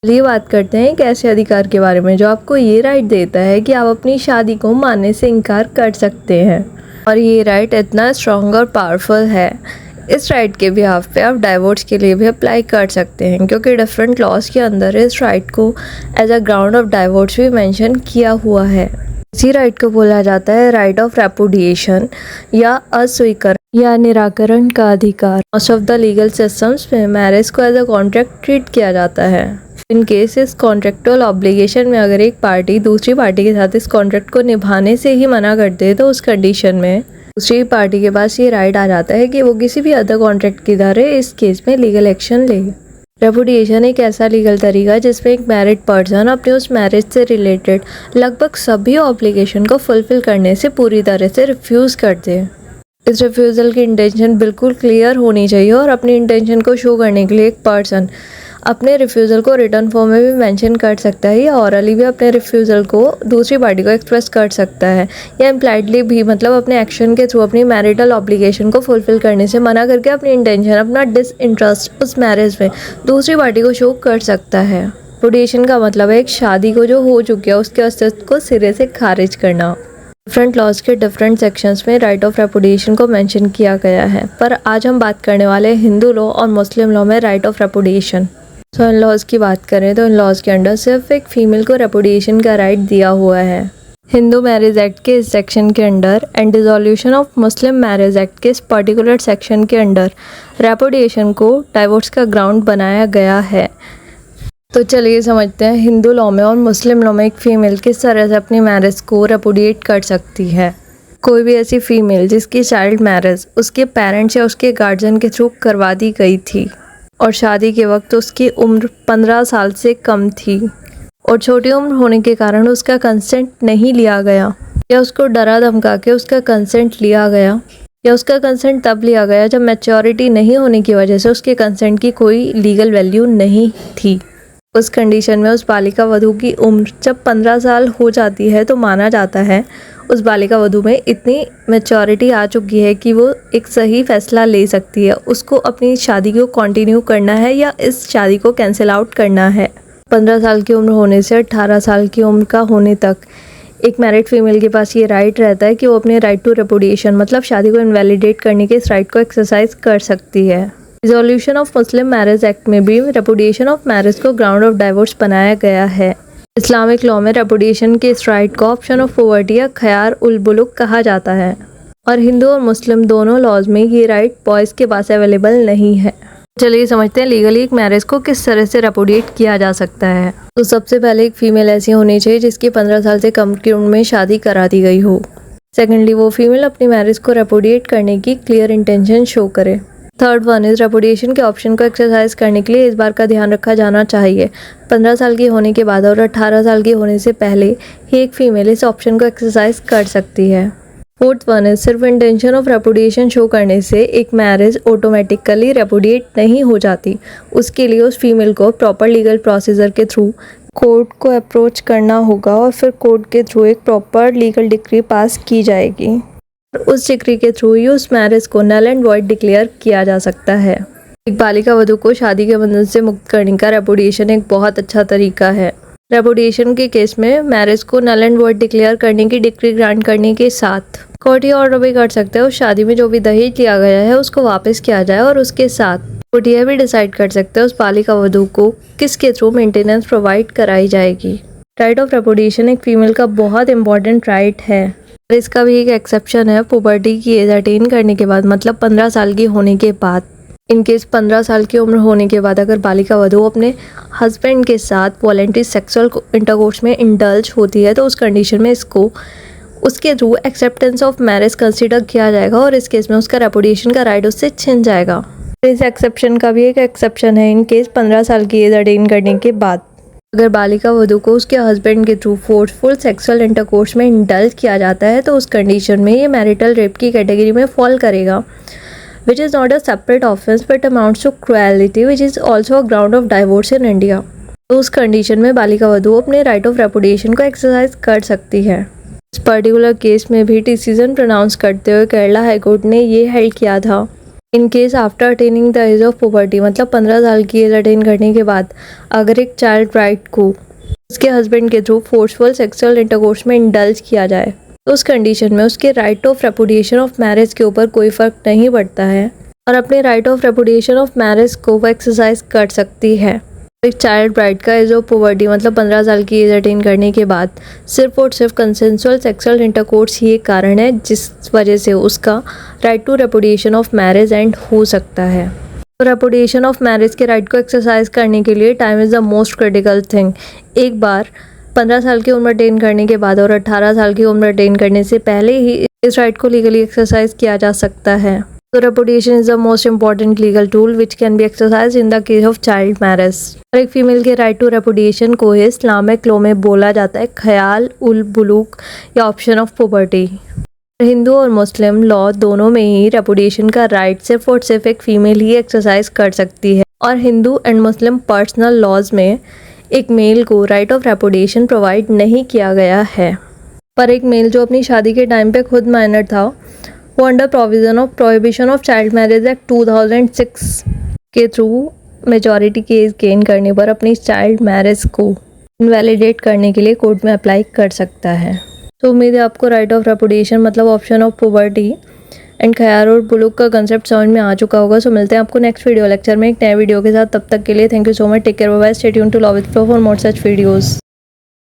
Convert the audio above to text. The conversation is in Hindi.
चलिए बात करते हैं एक ऐसे अधिकार के बारे में जो आपको ये राइट देता है कि आप अपनी शादी को मानने से इनकार कर सकते हैं। और ये राइट इतना स्ट्रॉन्ग और पावरफुल है। इस राइट के बिहाफ पे आप डाइवोर्स के लिए भी अप्लाई कर सकते हैं, क्योंकि डिफरेंट लॉज के अंदर इस राइट को as a ground of divorce भी मेंशन किया हुआ है। इसी राइट को बोला जाता है राइट ऑफ रेपुडिएशन या अस्वीकरण या निराकरण का अधिकार। Most of the legal systems में मैरिज को एज अ कॉन्ट्रैक्ट ट्रीट किया जाता है। इन केस इस कॉन्ट्रेक्चुअल ऑब्लिगेशन में अगर एक पार्टी दूसरी पार्टी के साथ इस कॉन्ट्रैक्ट को निभाने से ही मना कर दे तो उस कंडीशन में दूसरी पार्टी के पास ये राइट आ जाता है कि वो किसी भी अदर कॉन्ट्रैक्ट के द्वारा इस केस में लीगल एक्शन ले। रेपुडिएशन एक ऐसा लीगल तरीका है जिसमें एक मैरिड पर्सन अपने उस मैरिज से रिलेटेड लगभग सभी ऑब्लिगेशन को फुलफिल करने से पूरी तरह से रिफ्यूज़ कर दे। इस रिफ्यूज़ल की इंटेंशन बिल्कुल क्लियर होनी चाहिए और अपनी इंटेंशन को शो करने के लिए एक पर्सन अपने रिफ्यूज़ल को रिटर्न फॉर्म में भी मेंशन कर सकता है या ऑरली भी अपने रिफ्यूज़ल को दूसरी पार्टी को एक्सप्रेस कर सकता है या इम्प्लाइडली भी, मतलब अपने एक्शन के थ्रू अपनी मैरिटल ऑब्लिगेशन को फुलफिल करने से मना करके अपनी इंटेंशन, अपना डिसइंटरेस्ट उस मैरिज में दूसरी पार्टी को शो कर सकता है। रेपुडिएशन का मतलब है एक शादी को जो हो चुकी है उसके अस्तित्व को सिरे से खारिज करना। डिफरेंट लॉज के डिफरेंट सेक्शंस में राइट ऑफ रेपुडिएशन को मेंशन किया गया है, पर आज हम बात करने वाले हैं हिंदू लॉ और मुस्लिम लॉ में राइट ऑफ रेपुडिएशन। तो इन लॉज की बात करें तो इन लॉज के अंडर सिर्फ एक फीमेल को रेपुडिएशन का राइट दिया हुआ है। हिंदू मैरिज एक्ट के इस सेक्शन के under and dissolution of Muslim marriage act के इस पर्टिकुलर सेक्शन के अंडर रेपुडिएशन को डाइवोर्स का ग्राउंड बनाया गया है। तो चलिए समझते हैं हिंदू लॉ में और मुस्लिम लॉ में एक फ़ीमेल किस तरह से अपनी मैरिज को रेपुडिएट कर सकती है। कोई भी ऐसी फ़ीमेल जिसकी चाइल्ड मैरिज उसके पेरेंट्स या उसके गार्जियन के थ्रू करवा दी गई थी और शादी के वक्त उसकी उम्र 15 साल से कम थी और छोटी उम्र होने के कारण उसका कंसेंट नहीं लिया गया या उसको डरा धमका के उसका कंसेंट लिया गया या उसका कंसेंट तब लिया गया जब मैच्योरिटी नहीं होने की वजह से उसके कंसेंट की कोई लीगल वैल्यू नहीं थी। उस कंडीशन में उस बालिका वधू की उम्र जब 15 साल हो जाती है तो माना जाता है उस बालिका वधू में इतनी मैच्योरिटी आ चुकी है कि वो एक सही फैसला ले सकती है, उसको अपनी शादी को कंटिन्यू करना है या इस शादी को कैंसिल आउट करना है। 15 साल की उम्र होने से 18 साल की उम्र का होने तक एक मैरिड फीमेल के पास ये राइट रहता है कि वो अपने राइट टू रेपुडिएशन मतलब शादी को इनवैलिडेट करने के इस राइट को एक्सरसाइज कर सकती है। Resolution of Muslim marriage act में भी रेपुडिएशन ऑफ मैरिज को ग्राउंड ऑफ डाइवोर्स बनाया गया है। इस्लामिक लॉ में रेपुडिएशन के इस राइट को ऑप्शन ऑफ पॉवर्टी या खयार उल बुलुक कहा जाता है और हिंदू और मुस्लिम दोनों लॉज में ये राइट बॉयज़ के पास अवेलेबल नहीं है। चलिए समझते हैं लीगली एक मैरिज को किस तरह से रेपुडिएट किया जा सकता है। तो सबसे पहले एक फीमेल ऐसी होनी चाहिए जिसकी 15 साल से कम की उम्र में शादी करा दी गई हो। सेकेंडली वो फीमेल अपनी मैरिज को रेपुडिएट करने की क्लियर इंटेंशन शो करे। थर्ड वन इज रेपुडिएशन के ऑप्शन को एक्सरसाइज करने के लिए इस बार का ध्यान रखा जाना चाहिए 15 साल की होने के बाद और 18 साल की होने से पहले ही एक फीमेल इस ऑप्शन को एक्सरसाइज कर सकती है। फोर्थ वन इज सिर्फ इंटेंशन ऑफ रेपुडिएशन शो करने से एक मैरिज ऑटोमेटिकली रेपुडिएट नहीं हो जाती। उसके लिए उस फीमेल को प्रॉपर लीगल प्रोसीजर के थ्रू कोर्ट को अप्रोच करना होगा और फिर कोर्ट के थ्रू एक प्रॉपर लीगल डिक्री पास की जाएगी। उस डिक्री के थ्रू ही उस मैरिज को नल एंड वॉइड डिक्लेयर किया जा सकता है। एक बालिका वधू को शादी के बंधन से मुक्त करने का रेपुडिएशन एक बहुत अच्छा तरीका है। रेपुडिएशन के केस में मैरिज को नल एंड वॉइड डिक्लेयर करने की डिक्री ग्रांट करने के साथ कोर्ट ये ऑर्डर भी कर सकता है उस शादी में जो भी दहेज लिया गया है उसको वापस किया जाए और उसके साथ कोर्ट यह भी डिसाइड कर सकता है उस बालिका वधू को किसके थ्रू मेंटेनेंस प्रोवाइड कराई जाएगी। राइट ऑफ रेपुडिएशन एक फीमेल का बहुत इंपॉर्टेंट राइट है। इसका भी एक एक्सेप्शन है पुबर्टी की एज अटेन करने के बाद, मतलब 15 साल की होने के बाद। इनकेस 15 साल की उम्र होने के बाद अगर बालिका वधू अपने हस्बैंड के साथ वॉलेंटरी सेक्सुअल इंटरकोर्स में इंडल्ज होती है तो उस कंडीशन में इसको उसके through acceptance of marriage consider किया जाएगा और इस केस में उसका रेपुडिएशन का राइट उससे छिन जाएगा। इस एक्सेप्शन का भी एक एक्सेप्शन है इनकेस 15 साल की एज अटेन करने के बाद अगर बालिका वधू को उसके हस्बैंड के थ्रू फोर्सफुल सेक्सुअल इंटरकोर्स में इंडल्ज किया जाता है तो उस कंडीशन में ये मैरिटल रेप की कैटेगरी में फॉल करेगा, which is not a separate offence but amounts to cruelty which is also a ground of divorce in India. तो उस कंडीशन में बालिका वधू अपने राइट ऑफ रेपुडिएशन को एक्सरसाइज कर सकती है। इस पर्टिकुलर केस में भी डिसीजन प्रोनाउंस करते हुए केरला हाईकोर्ट ने ये हेल्ड किया था in case after attaining the age of puberty, मतलब 15 साल की एज अटेन करने के बाद अगर एक चाइल्ड ब्राइड को उसके हस्बैंड के थ्रू फोर्सफुल सेक्सुअल इंटरकोर्स में इंडल्ज किया जाए तो उस कंडीशन में उसके right of repudiation of marriage के ऊपर कोई फ़र्क नहीं पड़ता है और अपने right of repudiation of marriage को वो एक्सरसाइज कर सकती है। एक चाइल्ड ब्राइड का एज ऑफ पुबर्टी, मतलब 15 साल की एज अटेन करने के बाद सिर्फ और सिर्फ कंसेंसुअल सेक्सुअल इंटरकोर्स ही एक कारण है जिस वजह से उसका right to repudiation of marriage end हो सकता है। तो रेपुडिएशन ऑफ मैरिज के राइट को एक्सरसाइज करने के लिए time is the most critical thing. एक बार 15 साल की उम्र अटेन करने के बाद और 18 साल की उम्र अटेन करने से पहले ही इस राइट को लीगली एक्सरसाइज किया जा सकता है। तो repudiation is the most important legal tool which can be exercise in the case of child marriage. और एक फीमेल के राइट टू रेपुडिएशन को ही इस्लामिक लॉ में बोला जाता है ख्याल उल बुलूक या ऑप्शन ऑफ पुबर्टी। हिंदू और मुस्लिम लॉ दोनों में ही रेपुडिएशन का राइट सिर्फ और सिर्फ एक फीमेल ही एक्सरसाइज कर सकती है और Hindu and Muslim personal laws में एक मेल को राइट ऑफ रेपुडिएशन प्रोवाइड नहीं किया गया है। पर एक मेल जो अपनी शादी के टाइम पे खुद माइनर था वो under provision of prohibition of child marriage act 2006 के थ्रू मेजॉरिटी केस गेन करने पर अपनी चाइल्ड मैरिज को इनवैलिडेट करने के लिए कोर्ट में अप्लाई कर सकता है। तो उम्मीद है आपको राइट ऑफ रेपुडिएशन मतलब ऑप्शन ऑफ पुबर्टी एंड ख्याल और बुलूक का कंसेप्ट समझ में आ चुका होगा। सो मिलते हैं आपको नेक्स्ट वीडियो लेक्चर में एक नए वीडियो के साथ। तब तक के लिए thank you so much, take care, bye bye, stay tuned to love with flow for more such videos.